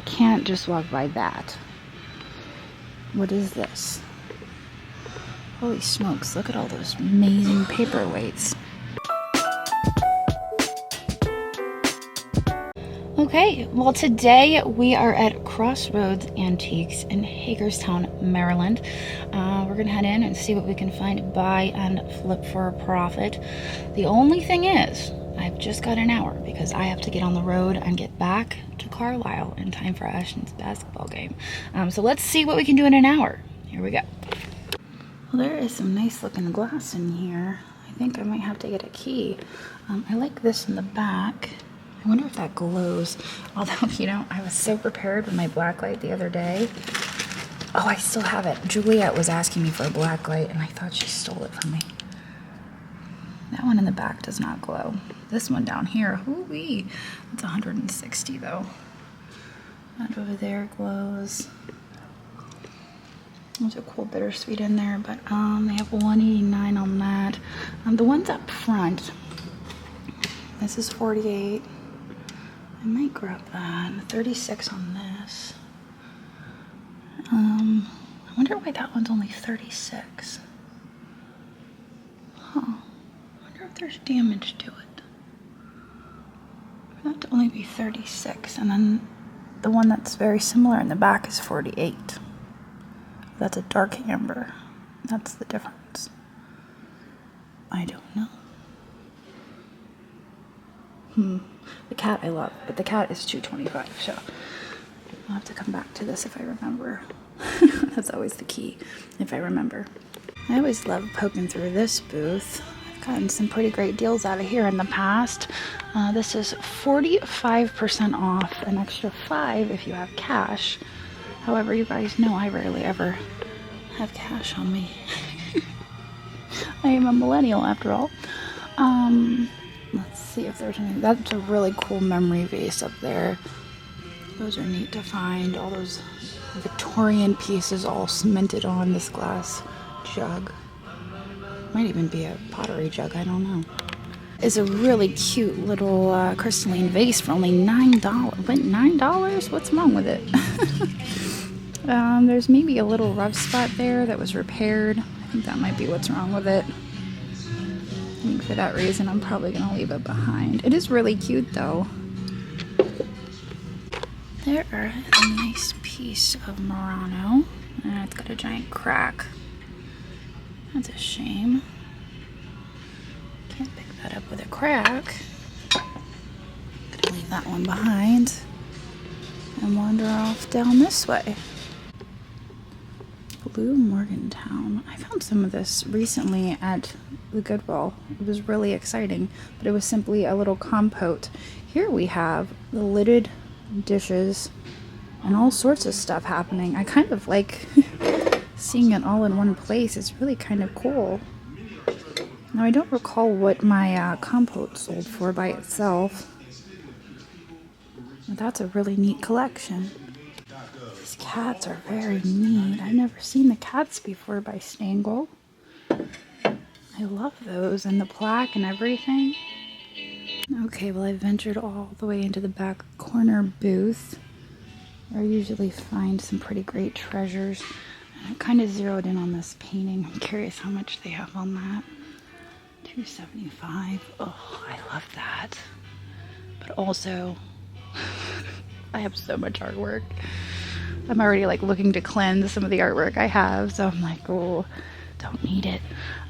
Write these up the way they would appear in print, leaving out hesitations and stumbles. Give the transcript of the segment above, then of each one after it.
I can't just walk by that. What is this? Holy smokes, look at all those amazing paperweights. Okay, well today we are at Crossroads Antiques in Hagerstown, Maryland. We're gonna head in and see what we can find, buy and flip for a profit. The only thing is, I've just got an hour because I have to get on the road and get back to Carlisle in time for Ashton's basketball game. So let's see what we can do in an hour. Here we go. Well, there is some nice looking glass in here. I think I might have to get a key. I like this in the back. I wonder if that glows. Although, you know, I was so prepared with my black light the other day. Oh, I still have it. Juliet was asking me for a black light, and I thought she stole it from me. That one in the back does not glow. This one down here, ooh-wee. It's 160 though. That over there glows. There's a cool bittersweet in there, but they have 189 on that. The ones up front, this is 48. I might grab that. 36 on this. I wonder why that one's only 36. Huh. I wonder if there's damage to it. For that to only be 36, and then the one that's very similar in the back is 48. That's a dark amber. That's the difference. I don't know. The cat I love, but the cat is $225, so I'll have to come back to this if I remember. That's always the key, if I remember. I always love poking through this booth. I've gotten some pretty great deals out of here in the past. This is 45% off, an extra $5 if you have cash. However, you guys know I rarely ever have cash on me. I am a millennial after all. Let's see if there's anything. That's a really cool memory vase up there. Those are neat to find. All those Victorian pieces all cemented on this glass jug. Might even be a pottery jug, I don't know. It's a really cute little crystalline vase for only $9. Wait, $9? What's wrong with it? There's maybe a little rough spot there that was repaired. I think that might be what's wrong with it. I think for that reason I'm probably going to leave it behind. It is really cute though. There is a nice piece of Murano. And it's got a giant crack. That's a shame. Can't pick that up with a crack. Gonna leave that one behind and wander off down this way. Blue Morgantown. I found some of this recently at the Goodwill. It was really exciting, but it was simply a little compote. Here we have the lidded dishes and all sorts of stuff happening. I kind of like seeing it all in one place. It's really kind of cool. Now I don't recall what my compote sold for by itself. But that's a really neat collection. These cats are very neat. I've never seen the cats before by Stengel. I love those, and the plaque and everything. Okay, well I ventured all the way into the back corner booth. I usually find some pretty great treasures. And I kind of zeroed in on this painting. I'm curious how much they have on that. $275. Oh, I love that. But also, I have so much artwork. I'm already like looking to cleanse some of the artwork I have, so I'm like, oh, don't need it.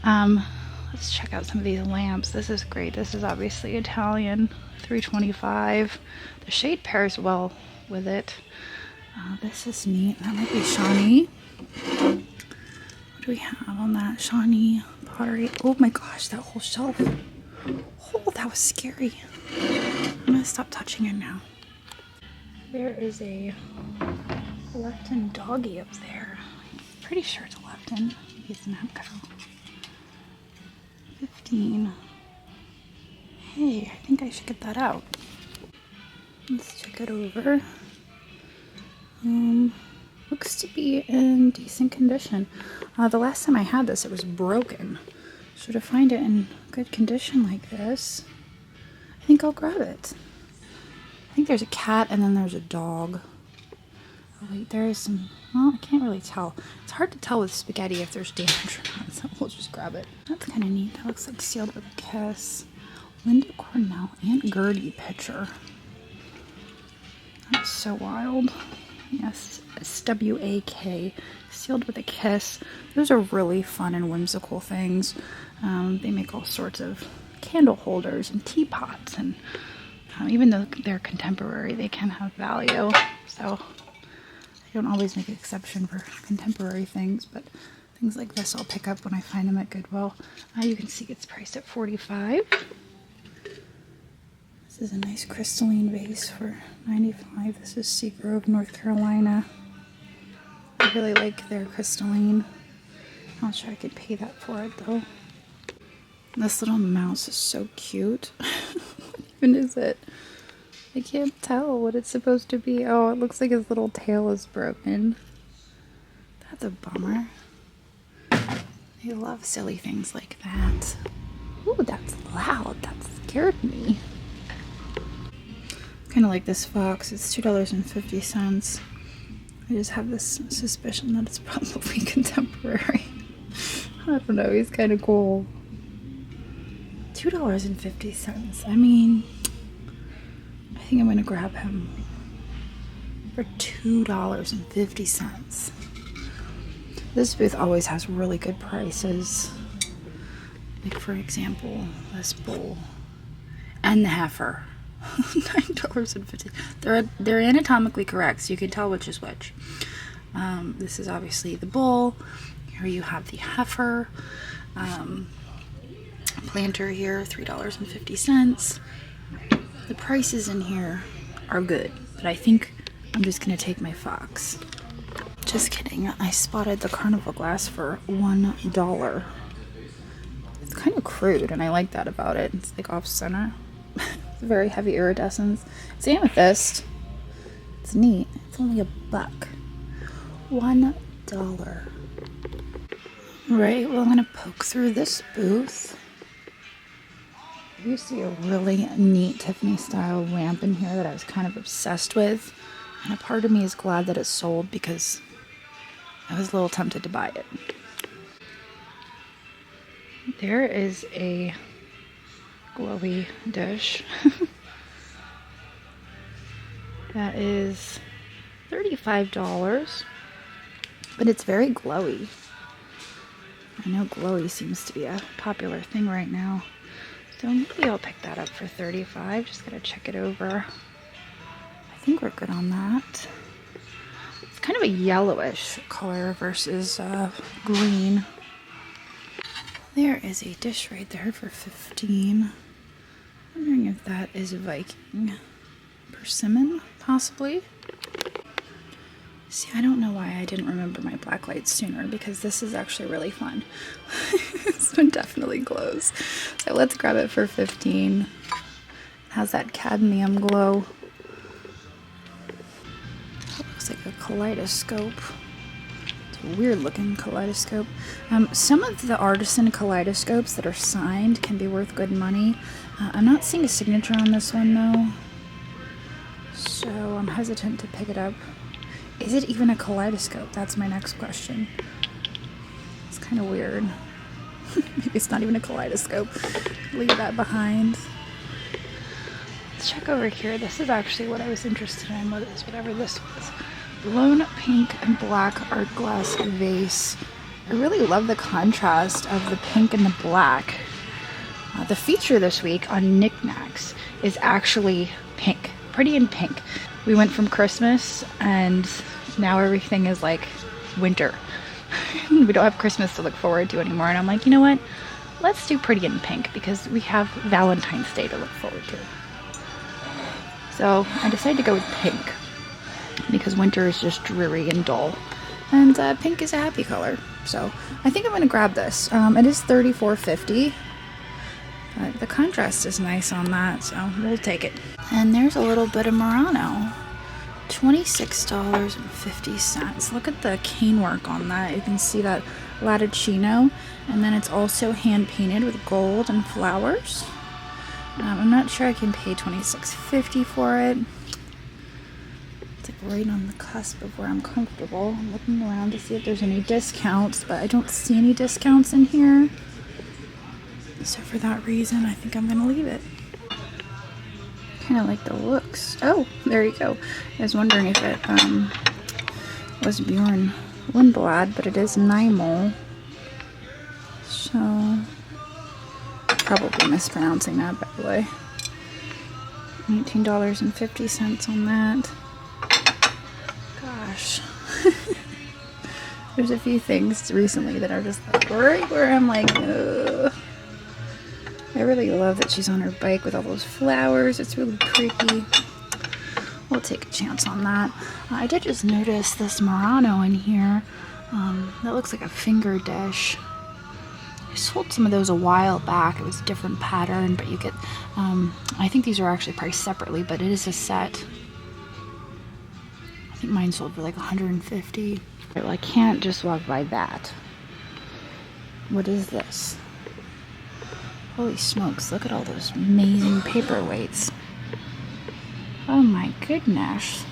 Let's check out some of these lamps. This is great. This is obviously Italian. $325. The shade pairs well with it. This is neat. That might be Shawnee. What do we have on that? Shawnee pottery. Oh my gosh, that whole shelf. Oh, that was scary. I'm gonna stop touching it now. There is a Lefton doggy up there. I'm pretty sure it's a Lefton. He's an Abco. 15. Hey, I think I should get that out. Let's check it over. Looks to be in decent condition. The last time I had this, it was broken. So to find it in good condition like this, I think I'll grab it. I think there's a cat and then there's a dog. Oh, wait, there is some, well, I can't really tell. It's hard to tell with spaghetti if there's damage or not, so we'll just grab it. That's kind of neat. That looks like sealed with a kiss. Linda Cornell and Gertie picture. That's so wild. Yes, SWAK, sealed with a kiss. Those are really fun and whimsical things. They make all sorts of candle holders and teapots, and even though they're contemporary, they can have value. So I don't always make an exception for contemporary things, but things like this I'll pick up when I find them at Goodwill. You can see it's priced at $45. This is a nice crystalline vase for $95. This is Seagrove, North Carolina. I really like their crystalline. I'm not sure I could pay that for it though. This little mouse is so cute. What even is it? I can't tell what it's supposed to be. Oh, it looks like his little tail is broken. That's a bummer. I love silly things like that. Ooh, that's loud. That scared me. Kind of like this fox. It's $2.50. I just have this suspicion that it's probably contemporary. I don't know. He's kind of cool. $2.50. I mean, I think I'm going to grab him for $2.50. This booth always has really good prices. Like, for example, this bowl and the heifer. $9.50. They're anatomically correct, so you can tell which is which. This is obviously the bowl. Here you have the heifer. Planter here, $3.50. The prices in here are good, but I think I'm just gonna take my fox. Just kidding. I spotted the carnival glass for $1. It's kind of crude, and I like that about it. It's like off center. It's very heavy iridescence. It's amethyst. It's neat. It's only $1. $1. Right, well, I'm gonna poke through this booth. You see a really neat Tiffany style lamp in here that I was kind of obsessed with, and a part of me is glad that it sold because I was a little tempted to buy it. There is a glowy dish that is $35, but it's very glowy. I know glowy seems to be a popular thing right now. So maybe I'll pick that up for $35. Just gotta check it over. I think we're good on that. It's kind of a yellowish color versus green. There is a dish right there for $15. I'm wondering if that is Viking persimmon, possibly. See, I don't know why I didn't remember my black lights sooner, because this is actually really fun. This one definitely glows. So let's grab it for $15. It has that cadmium glow. It looks like a kaleidoscope. It's a weird looking kaleidoscope. Some of the artisan kaleidoscopes that are signed can be worth good money. I'm not seeing a signature on this one though, so I'm hesitant to pick it up. Is it even a kaleidoscope? That's my next question. It's kind of weird. Maybe it's not even a kaleidoscope. Leave that behind. Let's check over here. This is actually what I was interested in. What is whatever this was? Blown pink and black art glass vase. I really love the contrast of the pink and the black. The feature this week on Knickknacks is actually pink. Pretty in pink. We went from Christmas and now everything is like winter. We don't have Christmas to look forward to anymore. And I'm like, you know what? Let's do pretty in pink because we have Valentine's Day to look forward to. So I decided to go with pink because winter is just dreary and dull. And pink is a happy color. So I think I'm going to grab this. It is $34.50. The contrast is nice on that, so we'll take it. And there's a little bit of Murano. $26.50. Look at the cane work on that. You can see that latticino, and then it's also hand painted with gold and flowers. I'm not sure I can pay $26.50 for it. It's like right on the cusp of where I'm comfortable. I'm looking around to see if there's any discounts, but I don't see any discounts in here. So for that reason, I think I'm gonna leave it. Kind of like the looks. Oh, there you go. I was wondering if it was Bjorn Lindblad, but it is Nymol. So, probably mispronouncing that, by the way. $19.50 on that. Gosh. There's a few things recently that are just like right where I'm like, ugh. I really love that she's on her bike with all those flowers. It's really pretty. We'll take a chance on that. I did just notice this Murano in here. That looks like a finger dish. I sold some of those a while back. It was a different pattern, but you get, I think these are actually priced separately, but it is a set. I think mine sold for like $150. Well, I can't just walk by that. What is this? Holy smokes, look at all those amazing paperweights. Oh my goodness.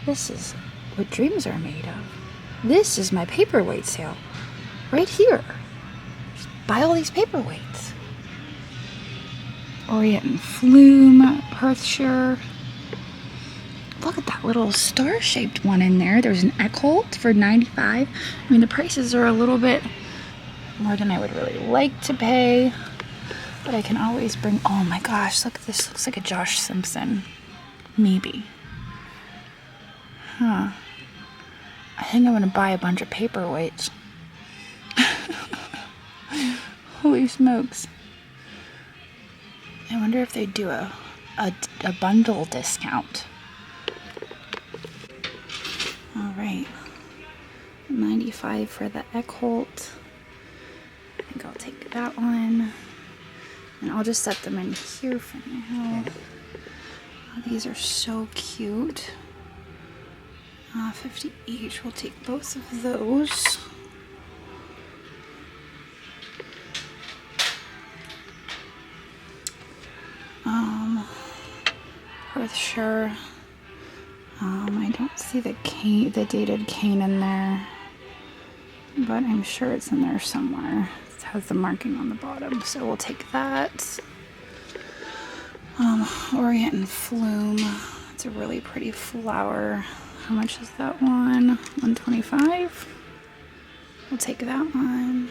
This is what dreams are made of. This is my paperweight sale. Right here. Just buy all these paperweights. Orient and Flume, Perthshire. Look at that little star-shaped one in there. There's an Eckholt for $95. I mean, the prices are a little bit more than I would really like to pay, but I can always bring, oh my gosh, look at this. Looks like a Josh Simpson. Maybe. Huh. I think I'm gonna buy a bunch of paperweights. Holy smokes. I wonder if they do a bundle discount. All right, $95 for the Eckholt. I think I'll take that one, and I'll just set them in here for now. Oh, these are so cute. 50 each. We'll take both of those. Perthshire. I don't see the dated cane in there, but I'm sure it's in there somewhere. It has the marking on the bottom, so we'll take that. Orient and Flume. It's a really pretty flower. How much is that one? $125. We'll take that one.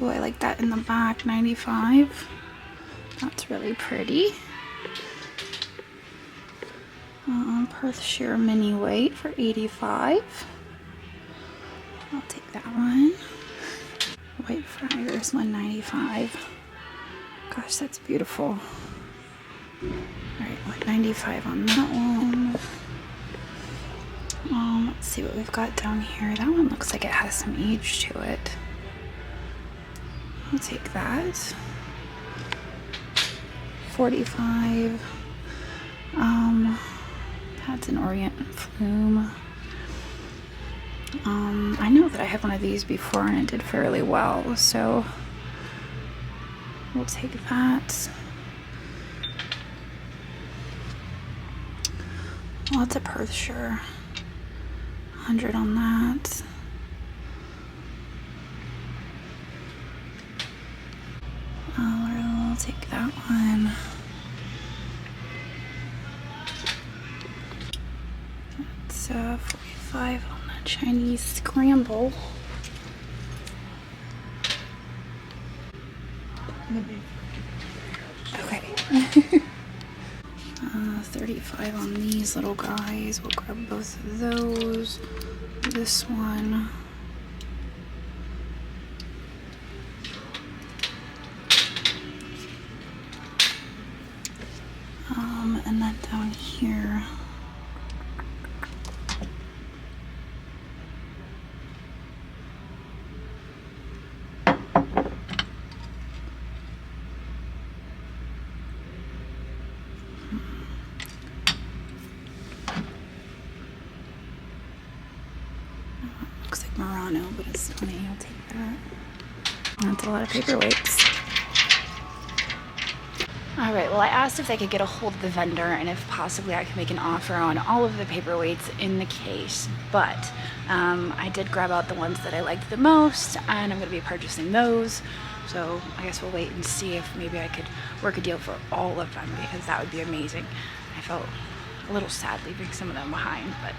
Oh, I like that in the back, $95. That's really pretty. Perthshire mini weight for $85. I'll take that one. White Friars, $195. Gosh, that's beautiful. Alright, $195 on that one. Let's see what we've got down here. That one looks like it has some age to it. I'll take that. $45. That's an Orient and Flume. I know that I had one of these before and it did fairly well, so we'll take that. Lots of Perthshire. 100 on that. I'll take that one. That's 45 on that Chinese Scramble. Okay. 35 on these little guys. We'll grab both of those. This one. And then down here. Looks like Murano, but it's 20. I'll take that. That's a lot of paperweights. All right, well, I asked if they could get a hold of the vendor and if possibly I could make an offer on all of the paperweights in the case, but I did grab out the ones that I liked the most, and I'm going to be purchasing those. So I guess we'll wait and see if maybe I could work a deal for all of them, because that would be amazing. I felt a little sad leaving some of them behind, but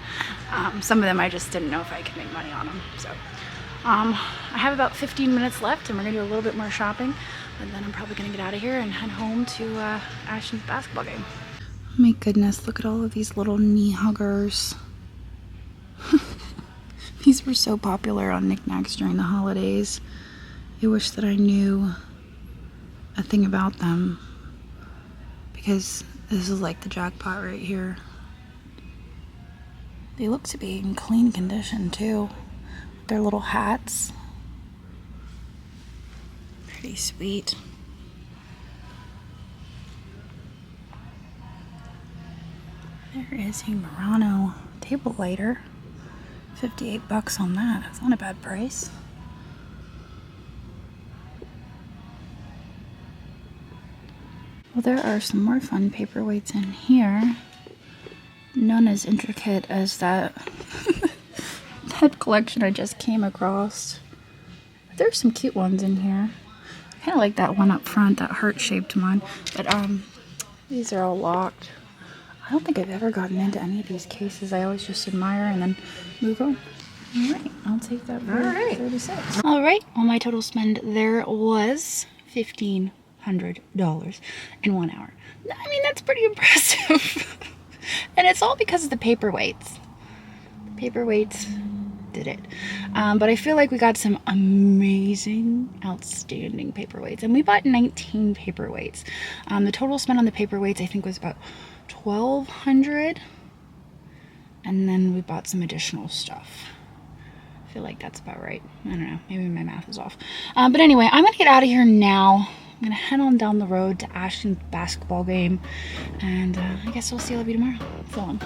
some of them I just didn't know if I could make money on them. So I have about 15 minutes left, and we're going to do a little bit more shopping. And then I'm probably gonna get out of here and head home to Ashton's basketball game. Oh my goodness, look at all of these little knee huggers. These were so popular on knickknacks during the holidays. I wish that I knew a thing about them, because this is like the jackpot right here. They look to be in clean condition too. Their little hats. Pretty sweet. There is a Murano table lighter. 58 bucks on that. That's not a bad price. Well, there are some more fun paperweights in here. None as intricate as that that collection I just came across. There's some cute ones in here. I kind of like that one up front, that heart-shaped one. But these are all locked. I don't think I've ever gotten into any of these cases. I always just admire and then move on. All right, I'll take that for 36. All right, well, my total spend there was $1,500 in 1 hour. I mean, that's pretty impressive. And it's all because of the paperweights. The paperweights did it. But I feel like we got some amazing, outstanding paperweights, and we bought 19 paperweights. The total spend on the paperweights I think was about $1,200, and then we bought some additional stuff. I feel like that's about right. I don't know, maybe my math is off. But anyway, I'm gonna get out of here now. I'm gonna head on down the road to Ashton's basketball game, and I guess I'll see all of you tomorrow. So long.